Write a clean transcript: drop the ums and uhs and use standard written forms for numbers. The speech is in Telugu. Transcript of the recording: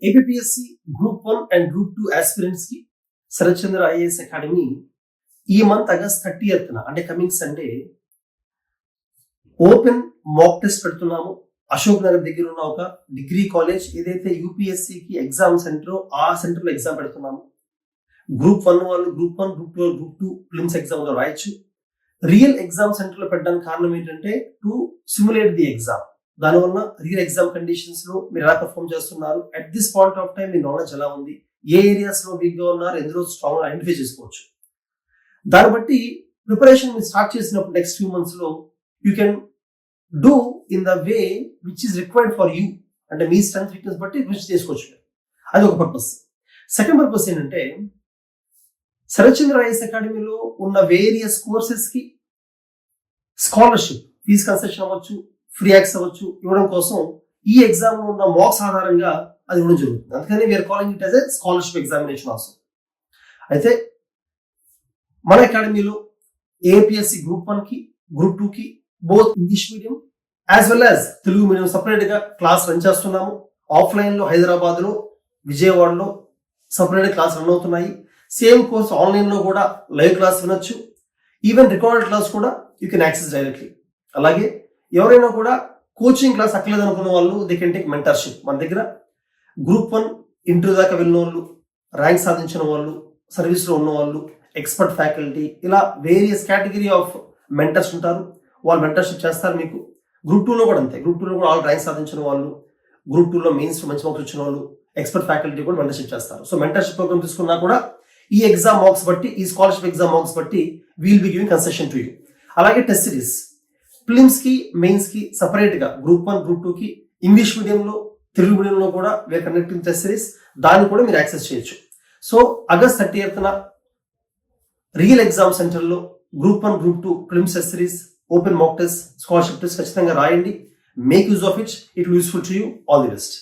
APSC group 1 and group 2 aspirants కి శరత్ చంద్ర ఐఏఎస్ అకాడమీ ఈ మంత్ ఆగస్ట్ 30th అంటే coming Sunday open mock test పెడుతున్నాము. అశోక్ నగర్ దగ్గర ఉన్న ఒక డిగ్రీ కాలేజ్ ఏదైతే యూపీఎస్సికి ఎగ్జామ్ సెంటర్ ఆ సెంటర్ లో ఎగ్జామ్ పెడుతున్నాము. గ్రూప్ 1 వాళ్ళు గ్రూప్ 1, గ్రూప్ 2 వాళ్ళు గ్రూప్ 2 ప్రిలిమ్స్ ఎగ్జామ్ లో రాయొచ్చు. రియల్ ఎగ్జామ్ సెంటర్ లో పెట్టడానికి కారణం ఏంటంటే టు సిమ్యులేట్ ది ఎగ్జామ్. దానివల్ల రియల్ ఎగ్జామ్ కండిషన్స్ లో మీరు ఎలా పర్ఫామ్ చేస్తున్నారు, at this point of time me knowledge ఎలా ఉంది, ఏ ఏరియాస్ లో వీక్ గా ఉన్నారు, ఎందులో స్ట్రాంగ్ ఐడెంటిఫై చేసుకోవచ్చు. దాన్ని బట్టి ప్రిపరేషన్ మీరు స్టార్ట్ చేసినప్పుడు నెక్స్ట్ ఫ్యూ మంత్స్ లో you can do in the way which is required for you. అంటే మీ స్ట్రెంత్ వీక్నెస్ బట్టి విచ్ చేసుకోవచ్చు. అది ఒక పర్పస్. సెకండ్ పర్పస్ ఏంటంటే శరత్ చంద్ర ఐఏఎస్ అకాడమీలో ఉన్న వేరియస్ కోర్సెస్ కి స్కాలర్షిప్, ఫీజు కన్సెషన్ అవ్వచ్చు, ఫ్రీ యాక్సెస్ అవ్వచ్చు ఇవ్వడం కోసం ఈ ఎగ్జామ్ లో ఉన్న మార్క్స్ ఆధారంగా అది ఇవ్వడం జరుగుతుంది. అందుకని we're calling it as a scholarship examination also. అయితే మన అకాడమీలో ఏపీఎస్సి గ్రూప్ 1 కి గ్రూప్ 2 కి both English medium as well as Telugu medium separate గా క్లాస్ రన్ చేస్తున్నాము. ఆఫ్లైన్ లో హైదరాబాద్ లో, విజయవాడలో సపరేట్ క్లాస్ రన్ అవుతున్నాయి. సేమ్ కోర్స్ ఆన్లైన్ లో కూడా లైవ్ క్లాస్ వినొచ్చు. ఈవెన్ రికార్డెడ్ క్లాస్ కూడా యూ కెన్ యాక్సెస్ డైరెక్ట్లీ. అలాగే ఎవరైనా కూడా కోచింగ్ క్లాస్ అక్కర్లేదు అనుకున్న వాళ్ళు దే కెన్ టేక్ మెంటర్షిప్. మన దగ్గర గ్రూప్ 1 ఇంటర్వ్యూ దాకా వెళ్ళిన వాళ్ళు, ర్యాంక్ సాధించిన వాళ్ళు, సర్వీస్ లో ఉన్న వాళ్ళు, ఎక్స్పర్ట్ ఫ్యాకల్టీ, ఇలా వేరియస్ కేటగిరీ ఆఫ్ మెంటర్స్ ఉంటారు. వాళ్ళు మెంటర్షిప్ చేస్తారు మీకు. గ్రూప్ 2 లో కూడా అంతే. గ్రూప్ 2 లో కూడా ఆల్ ర్యాంక్ సాధించిన వాళ్ళు, గ్రూప్ 2 లో మెయిన్స్ మంచి మార్క్స్ వచ్చిన వాళ్ళు, ఎక్స్పర్ట్ ఫ్యాకల్టీ కూడా మెంటర్షిప్ చేస్తారు. సో మెంటర్షిప్ ప్రోగ్రామ్ తీసుకున్నా కూడా ఈ ఎగ్జామ్ మార్క్స్ బట్టి, ఈ స్కాలర్షిప్ ఎగ్జామ్ మార్క్స్ బట్టి we'll be giving concession to you. అలాగే టెస్ట్ సిరీస్ ప్రిలిమ్స్ కి, మెయిన్స్ కి సపరేట్ గా గ్రూప్ 1, గ్రూప్ 2 కి ఇంగ్లీష్ మీడియంలో, తెలుగు మీడియంలో కూడా వీఆర్ కండక్టింగ్ టెస్ట్ సిరీస్. దాన్ని కూడా మీరు యాక్సెస్ చేయొచ్చు. So August 30th real exam centre లో group 1, group 2 prelims test series, open mock test, scholarship test ఖచ్చితంగా రాయండి. Make use of it. It will useful to you. All the best.